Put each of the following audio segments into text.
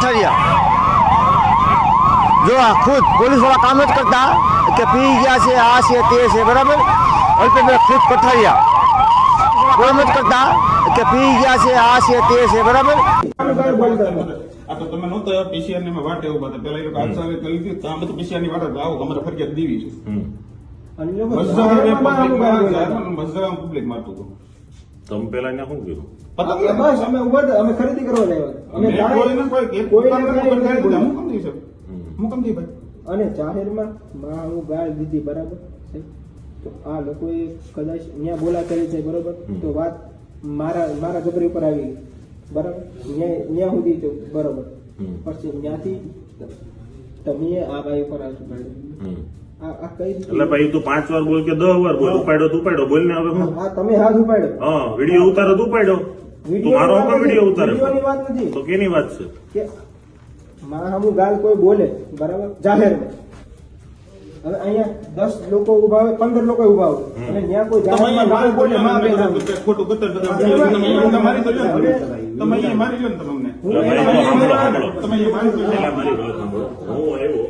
કથળિયા જો આ ખુદ પોલીસ વાળા કામ જ કરતા કે પી ગયા છે, આ છે તે છે, બરાબર. અલ્પેશભાઈ ખુદ કથળિયા કામ જ કરતા કે પી ગયા છે, આ છે તે છે, બરાબર. આ તો તમે નહોતો પીસીઆર ની વાટ એવું બધા પેલા એ આજ સાલે કરી હતી તો આ બધું પીસીઆર ની વાટ આવો અમારે ફરજિયાત દેવી છે. પબ્લિક મારતું હતું. તમે પેલા એને શું કર્યું? બસ અમે ઉભા હતા, અમે ખરીદી કરવા આવ્યા અને જાહેરમાં હું ગાળ દીધી, બરાબર છે. તો આ લોકોએ કદાચ ત્યાં બોલા કરી છે, બરોબર. તો વાત મારા જબરી ઉપર આવી ગઈ, બરાબર. ત્યાં સુધી તો બરોબર. પછી ત્યાંથી તમે આ ભાઈ ઉપર આવશું. એટલે ભાઈ તું 5 વાર બોલ કે 10 વાર બોલ, ઉપાડ્યો બોલ ને હવે હું. હા તમે હાથ ઉપાડ્યો. હા વિડીયો ઉતારો તો ઉપાડ્યો. તું મારો પણ વિડીયો ઉતારે. વિડીયોની વાત નથી તો કેની વાત છે? કે મારા હમું ગાલ કોઈ બોલે, બરાબર, જાહેરમાં. હવે અહીંયા 10 લોકો ઉભા હોય, 15 લોકો ઉભા હોય અને ત્યાં કોઈ જાહેરમાં ગાળ બોલે, ખોટું કતર મારી તો તમે અહીંયા મારી લો ને તમને તમે હું આવ્યો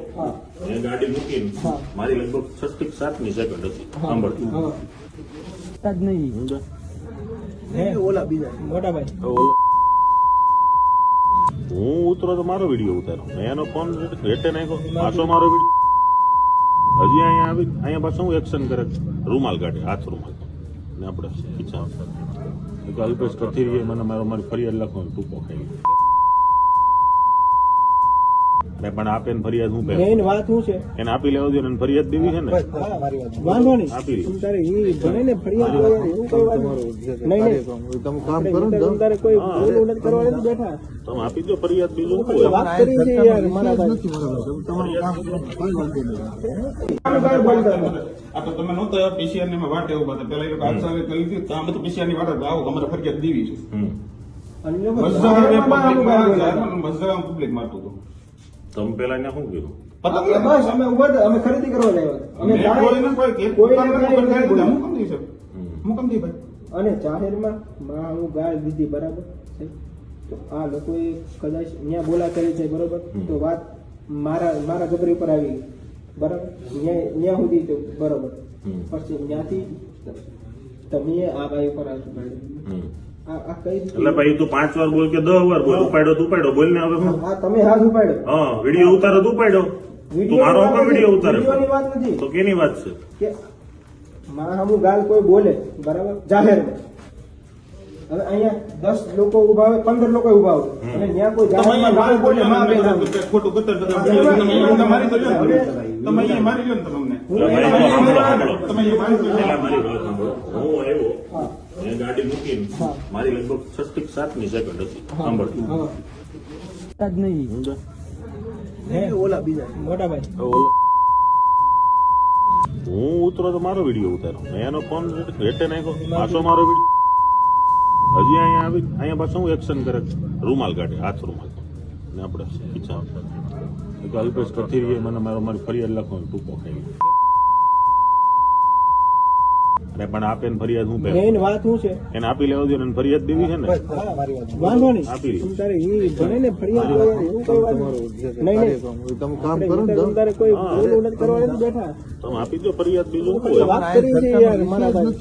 ગાડી મૂકીને મારી લગભગ 6 થી 7 સેકન્ડ હતી સાંભળતી ઓલા બીજા મોટા ભાઈ હું ઉતરો તો મારો વિડીયો ઉતારો, મેં એનો ફોન હેઠે નાખ્યો, પાછો મારો વિડીયો. હજી અહીંયા આવી અહીંયા પાછું હું એક્શન કરે, રૂમાલ કાઢે, હાથ રૂમાલ ને આપણે ખીચા અલ્પેશ કથિરીએ મને મારી ફરિયાદ લખવાનું ટૂંકો ખાઈ પણ આપે ને ફરિયાદ હું મેઇન વાત શું છે એને આપી લેવા દો ને ફરિયાદ દેવી છે ને વાંધો નહીં આપી લે. તારે એ ભલે ને ફરિયાદ હોય એવું કોઈ વાત નહીં. તમે કામ કરો ને તારે કોઈ બોલું નથી કરવા નથી બેઠા. તમે આપી દો ફરિયાદ, બીજું શું હોય? વાત કરી છે યાર મારા ભાઈ. આ તો તમે નહોતો પીસીઆર ની વાટ એવું બધા પેલા એ આજ સાલે કરી હતી તો આ બધું પીસીઆર ની વાટ આવો અમારે ફરજિયાત દેવી છે. પબ્લિક મારતું હતું. તમે પેલા એને શું કર્યું? બસ અમે ઉભા હતા, અમે ખરીદી કરવા આવ્યા અને જાહેરમાં હું ગાળ દીધી, બરાબર છે. તો આ લોકોએ કદાચ ત્યાં બોલા કરી છે, બરોબર. તો વાત મારા જબરી ઉપર આવી ગઈ, બરાબર. ત્યાં સુધી તો બરોબર. પછી ત્યાંથી તમે આ ભાઈ ઉપર આવશું. એટલે ભાઈ તું 5 વાર બોલ કે 10 વાર બોલ, ઉપાડ્યો બોલ ને હવે હું. હા તમે હાથ ઉપાડ્યો. હા વિડીયો ઉતારો તો ઉપાડ્યો. તું મારો પણ વિડીયો ઉતારે. વિડીયોની વાત નથી તો કેની વાત છે? કે મારા હમું ગાલ કોઈ બોલે, બરાબર, જાહેરમાં. હવે અહીંયા 10 લોકો ઉભા હોય, 15 લોકો ઉભા હોય અને ત્યાં કોઈ જાહેરમાં ગાળ બોલે, ખોટું કતર મારી તો તમે અહીંયા મારી લો ને તમને તમે હું આવ્યો ગાડી મૂકીને મારી લગભગ 6 થી 7 સેકન્ડ હતી સાંભળતી ઓલા બીજા મોટા ભાઈ. હું ઉતરો તો મારો વિડીયો ઉતારો, મેં એનો ફોન હેઠે નાખ્યો, પાછો મારો વિડીયો. હજી અહીંયા આવી અહીંયા પાછું હું એક્શન કરે, રૂમાલ કાઢે, હાથ રૂમાલ ને આપણે ખીચા અલ્પેશ કથિરીએ મને મારી ફરિયાદ લખવાનું ટૂંકો ખાઈ પણ આપે ને ફરિયાદ હું મેઇન વાત શું છે એને આપી લેવા દો ને ફરિયાદ દેવી છે ને વાંધો નહીં આપી લે. તારે એ ભલે ને ફરિયાદ હોય એવું કોઈ વાત નહીં. તમે કામ કરો ને તારે કોઈ બોલું નથી કરવા નથી બેઠા. તમે આપી દો ફરિયાદ, બીજું શું હોય? વાત કરી છે યાર મારા ભાઈ.